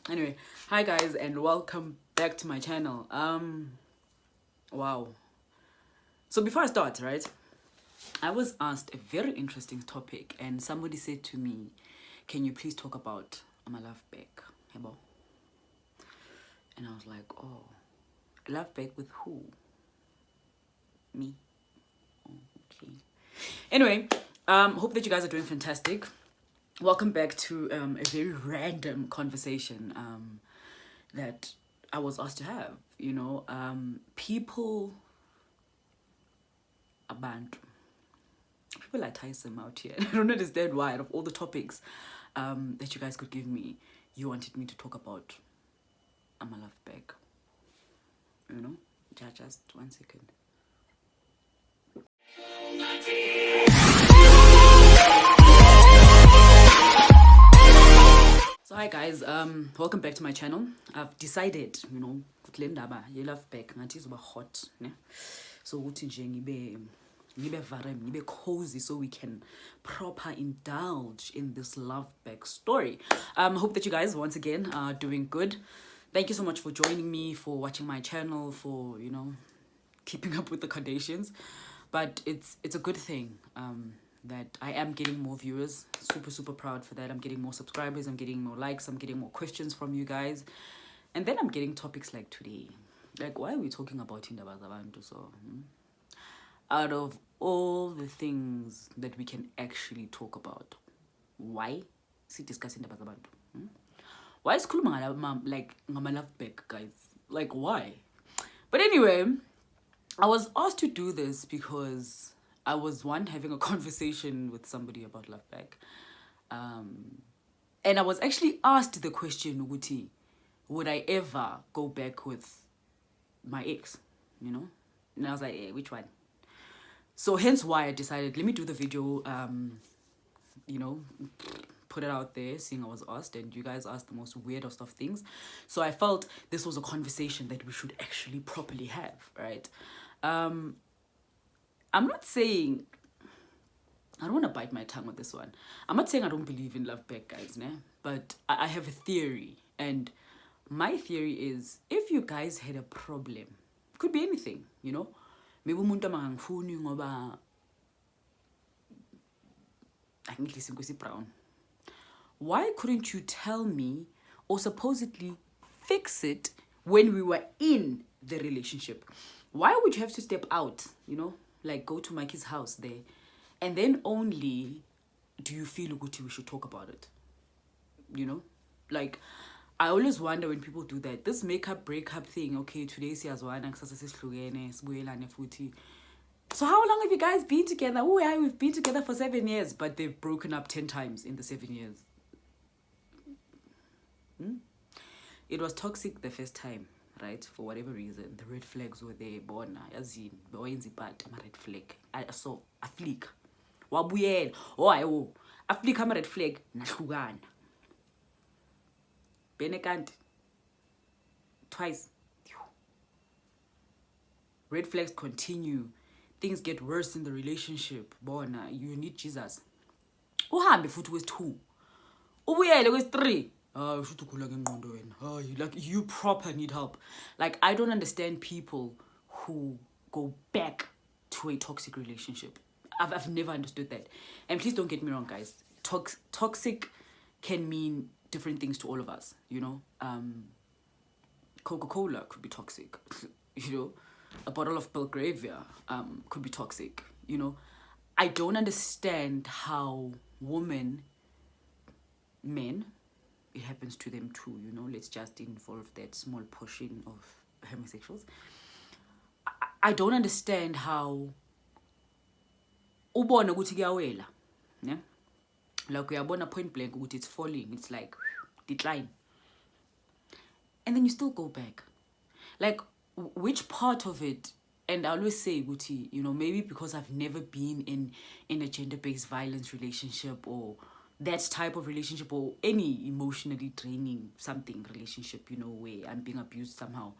Anyway, hi guys and welcome back to my channel. Wow. So before I start, right, I was asked a very interesting topic and somebody said to me, can you please talk about LoveBack? And I was like, oh, LoveBack with who? Me? Okay. Anyway, hope that you guys are doing fantastic. Welcome back to a very random conversation that I was asked to have. People are Tyson out here. I don't understand why. Out of all the topics that you guys could give me, you wanted me to talk about LoveBack. Just 1 second. So hi guys, welcome back to my channel. I've decided, kule ndaba ye-LoveBack ngathi izoba hot, ne? So ukuthi nje ngibe varem, ngibe cozy so we can proper indulge in this LoveBack story. Hope that you guys once again are doing good. Thank you so much for joining me, for watching my channel, for keeping up with the Kardashians. But it's a good thing that I am getting more viewers. Super proud for that. I'm getting more subscribers, I'm getting more likes, I'm getting more questions from you guys. And then I'm getting topics like today. Like, why are we talking about indaba zabantu? So out of all the things that we can actually talk about, why see discussing indaba zabantu? Why is khuluma like LoveBack, guys? Like, why? But anyway, I was asked to do this because I was having a conversation with somebody about LoveBack. And I was actually asked the question, Uguti, would I ever go back with my ex? And I was like, hey, which one? So hence why I decided, let me do the video, put it out there, seeing I was asked, and you guys asked the most weirdest of things. So I felt this was a conversation that we should actually properly have, right? I'm not saying, I don't want to bite my tongue with this one. I'm not saying I don't believe in LoveBack, guys, né? But I have a theory. And my theory is, if you guys had a problem, it could be anything, Maybe umuntu amangangifuni ngoba angidlisa inkosi brown. Why couldn't you tell me or supposedly fix it when we were in the relationship? Why would you have to step out, like go to Mikey's house there, and then only do you feel good we should talk about it? Like, I always wonder when people do that. This makeup breakup thing, okay, today siyazwana kusasa sesihlukene sibuyelane futhi. So how long have you guys been together? Oh yeah, we've been together for 7 years, but they've broken up 10 times in the 7 years. It was toxic the first time, right? For whatever reason, the red flags were there. Bona yazini bewenza ipart ama red flag. So a flick. Wabuyela. Oh ayo. A flick ama red flag nahlukana. Benekanti twice. Red flags continue. Things get worse in the relationship. Bona, you need Jesus. Uhambe futhi kwesi-2. Ubuyele kwesi-3. You proper need help. Like, I don't understand people who go back to a toxic relationship. I've never understood that. And please don't get me wrong, guys. Toxic can mean different things to all of us, Coca-Cola could be toxic, A bottle of Belgravia could be toxic, I don't understand how men, it happens to them too, let's just involve that small portion of homosexuals. I don't understand how ubona ukuthi kuyawela, yeah? Like uyabona point blank ukuthi it's falling, it's like decline. And then you still go back. Like, which part of it? And I always say, Guti, maybe because I've never been in a gender-based violence relationship or that type of relationship or any emotionally draining something relationship, where I'm being abused somehow.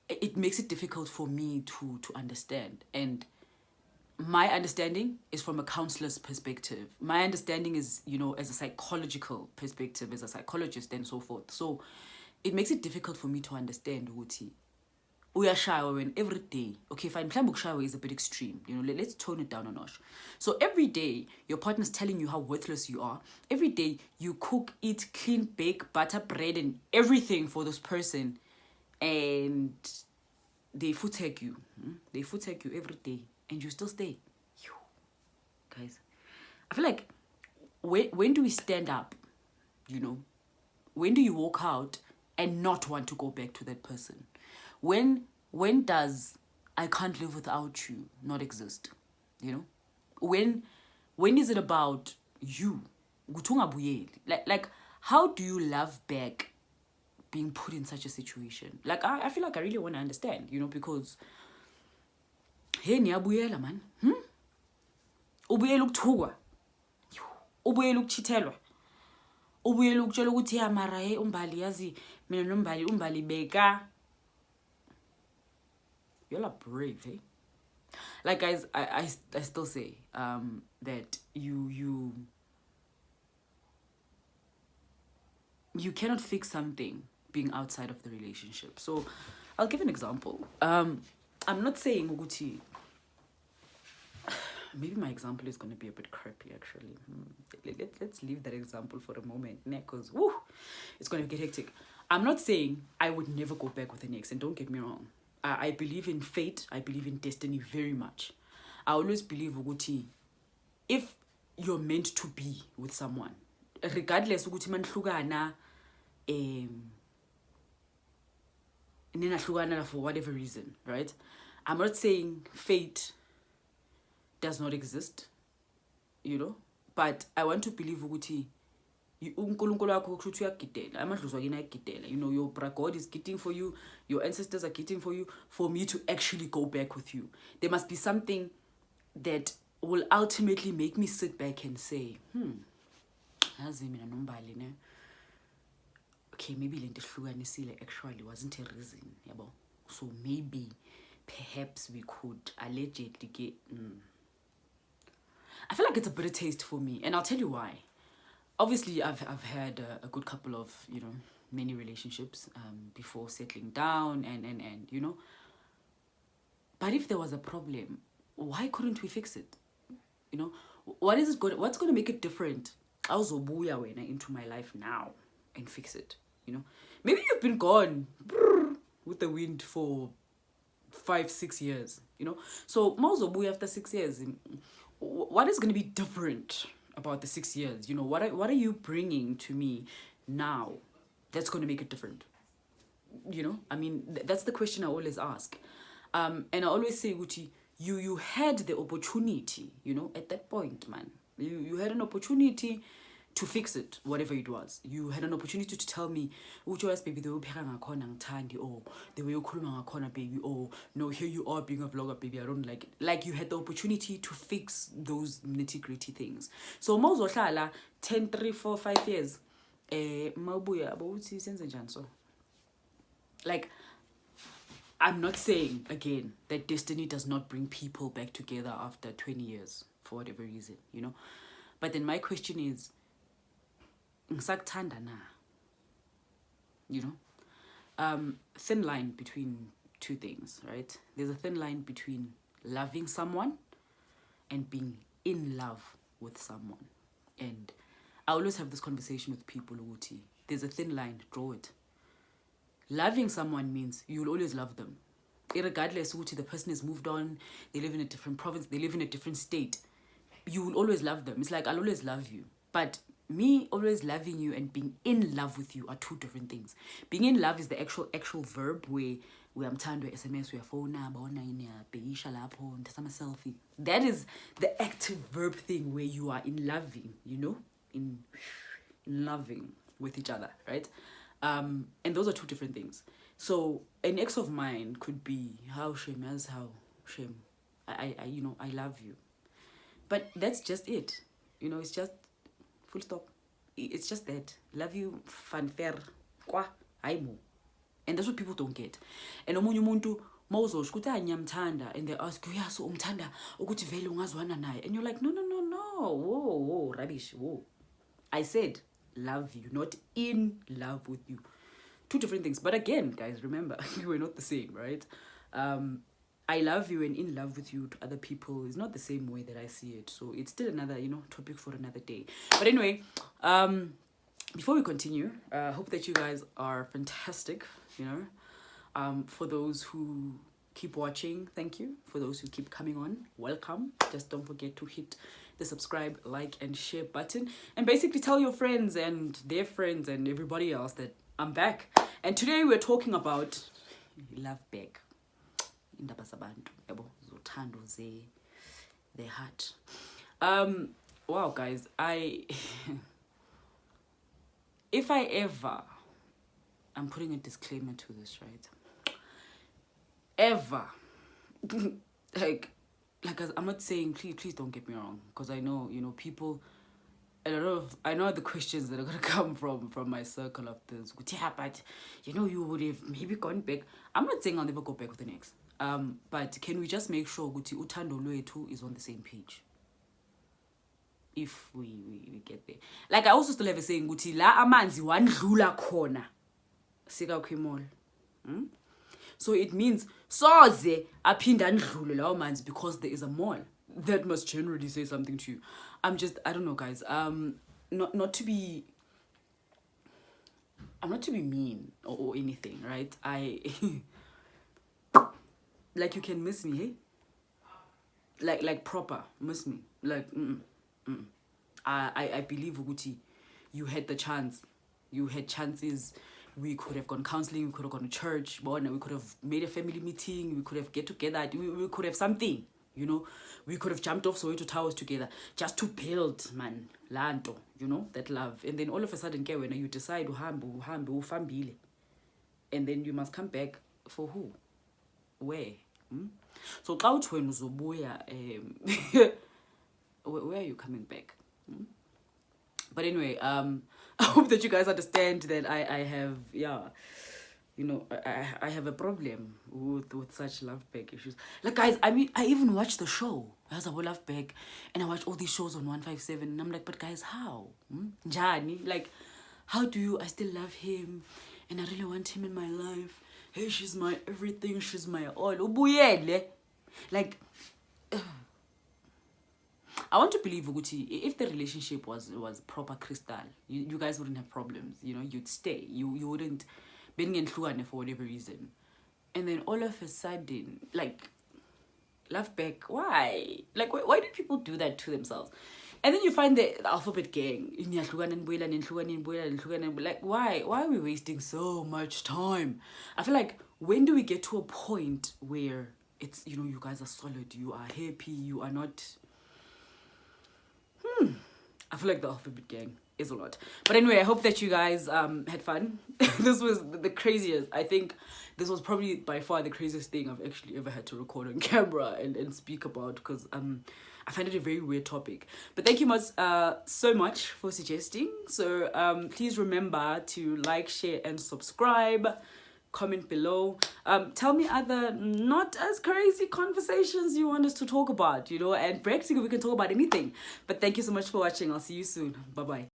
It makes it difficult for me to understand. And my understanding is from a counselor's perspective. My understanding is, as a psychological perspective, as a psychologist and so forth. So it makes it difficult for me to understand ukuthi uyashaywa when every day, okay, fine, mhlawumbe ukushawa is a bit extreme, let's tone it down a notch. So every day your partner's telling you how worthless you are. Every day you cook, eat, clean, bake, butter, bread and everything for this person, and they foot-tag you. They foot-tag you every day and you still stay. Guys, I feel like when do we stand up? When do you walk out and not want to go back to that person? When does I can't live without you not exist? When is it about you? Like how do you love back being put in such a situation? Like I feel like I really want to understand, because hey niyabuyela man. Ubuyela ukuthukwa. Ubuyela ukuchithelwa. Ubuyela ukutshela ukuthi mara hey umbali yazi mina nombali beka. You're like brave, eh? Like guys, I still say that you cannot fix something being outside of the relationship. So I'll give an example. I'm not saying ukuthi, maybe my example is going to be a bit crappy actually. Let's leave that example for a moment, because it's going to get hectic. I'm not saying I would never go back with an ex, and don't get me wrong. I believe in fate. I believe in destiny very much. I always believe ukuthi, if you're meant to be with someone, regardless ukuthi manihlukana ninahlukana for whatever reason, right? I'm not saying fate does not exist, but I want to believe ukuthi uNkulunkulu wakho kushuthi uyagidela, amadlozi wakini ayagidela. Your God is gidding for you, your ancestors are gidding for you, for me to actually go back with you. There must be something that will ultimately make me sit back and say, yazi mina nombali ne. Okay, maybe le nto ehlukanisile actually wasn't a reason, yabo. So maybe perhaps we could allegedly get I feel like it's a bitter taste for me, and I'll tell you why. Obviously, I've had a good couple of, many relationships before settling down and. But if there was a problem, why couldn't we fix it? What's going to make it different? Awuzobuya wena into my life now and fix it, Maybe you've been gone with the wind for 5-6 years, So mawuzobuya after 6 years, what is going to be different about the 6 years? What are you bringing to me now that's going to make it different? I mean, that's the question I always ask. And I always say, Uti, you had the opportunity, at that point, man. You had an opportunity to fix it, whatever it was. You had an opportunity to tell me, Ujoyas baby, the way or the way you khuluma baby, or no, here you are being a vlogger, baby, I don't like it. Like you had the opportunity to fix those nitty-gritty things. So mawuzohlala 10, 3, 4, 5 years, mawubuya abawuthi senze njani so. Like, I'm not saying again that destiny does not bring people back together after 20 years for whatever reason, But then my question is, ngisakuthanda na? Thin line between two things, right? There's a thin line between loving someone and being in love with someone. And I always have this conversation with people, Uti. There's a thin line, draw it. Loving someone means you'll always love them. Regardless, Uti, the person has moved on, they live in a different province, they live in a different state. You will always love them. It's like, I'll always love you. But me always loving you and being in love with you are two different things. Being in love is the actual verb where I'm tired of SMS, we are phone, selfie. That is the active verb thing where you are in loving, in loving with each other, right? And those are two different things. So an ex of mine could be how shame, I love you. But that's just it. It's just full stop. It's just that. Love you, fanfare, kwa, haimo. And that's what people don't get. And omunye umuntu mawuzosho ukuthi ngiyamthanda, and they ask you, yeah, so umthanda ukuthi vele ungazwana naye, and you're like, no, whoa, rubbish, whoa. I said love you, not in love with you. Two different things. But again, guys, remember, we're not the same, right? I love you and in love with you to other people is not the same way that I see it. So it's still another, topic for another day. But anyway, before we continue, I hope that you guys are fantastic, for those who keep watching, thank you. For those who keep coming on, welcome. Just don't forget to hit the subscribe, like, and share button. And basically tell your friends and their friends and everybody else that I'm back. And today we're talking about LoveBack. Indaba zabantu, yabo, zothando the heart. Wow, guys, if I ever, I'm putting a disclaimer to this, right? Ever, like I'm not saying, please don't get me wrong, because I know, people. I know the questions that are gonna come from my circle of this. Yeah, but you would have maybe gone back. I'm not saying I'll never go back with an ex. But can we just make sure ukuthi uthando lwethu is on the same page? If we get there. Like I also still have a saying ukuthi la amanzi wandlula khona sika kwimol. So it means soze aphinda ndlule lawo manzi because there is a mall. That must generally say something to you. I don't know, guys. Not to be mean or anything, right? Like you can miss me, hey? Like proper miss me. Like I believe Uguti, you had the chance. You had chances. We could have gone counseling, we could have gone to church, we could have made a family meeting, we could have get together, we could have something. We could have jumped off Soweto Towers together just to build, man, lanto, that love. And then all of a sudden, when you decide uhambe, ufambile, and then you must come back for who? Where? So, when uzobuya, where are you coming back? But anyway, I hope that you guys understand that I have, I have a problem with such LoveBack issues. Like, guys, I even watched the show as a LoveBack, and I watched all these shows on 157, and I'm like, but guys, how? Njani? Like, how do I still love him, and I really want him in my life? Hey, she's my everything, she's my all. Ubuyele. Like, I want to believe, Uguti, if the relationship was proper crystal, you guys wouldn't have problems. You'd stay. You wouldn't being in Fluane for whatever reason. And then all of a sudden, like, LoveBack, why? Like, why do people do that to themselves? And then you find the alphabet gang. Like, why are we wasting so much time? I feel like, when do we get to a point where it's, you guys are solid, you are happy, you are not... I feel like the alphabet gang is a lot. But anyway, I hope that you guys had fun. This was the craziest. I think this was probably by far the craziest thing I've actually ever had to record on camera and speak about, because I find it a very weird topic. But thank you so much for suggesting. So please remember to like, share, and subscribe. Comment below. Tell me other not as crazy conversations you want us to talk about, and practically we can talk about anything. But thank you so much for watching. I'll see you soon. Bye-bye.